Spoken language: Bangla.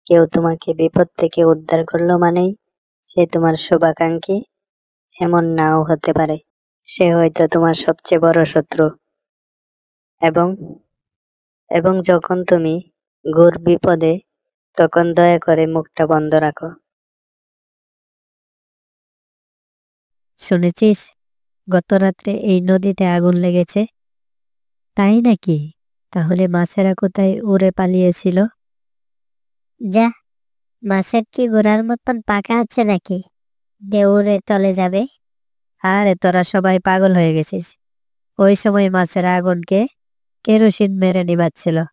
কেউ তোমাকে বিপদ থেকে উদ্ধার করলো মানেই সে তোমার শুভাকাঙ্ক্ষী এমন নাও হতে পারে। সে হয়তো তোমার সবচেয়ে বড় শত্রু। এবং এবং যখন তুমি ঘোর বিপদে, তখন দয়া করে মুখটা বন্ধ রাখো। শুনেছিস গত রাত্রে এই নদীতে আগুন লেগেছে? তাই নাকি? তাহলে মাছেরা কোথায় উড়ে পালিয়েছিল? যা, মাছের কি ঘোড়ার মতন পাকা আছে নাকি যে উড়ে চলে যাবে? আরে তোরা সবাই পাগল হয়ে গেছিস। ওই সময় মাছেরা আগুনকে কেরোসিন মেরে নিভাচ্ছিল।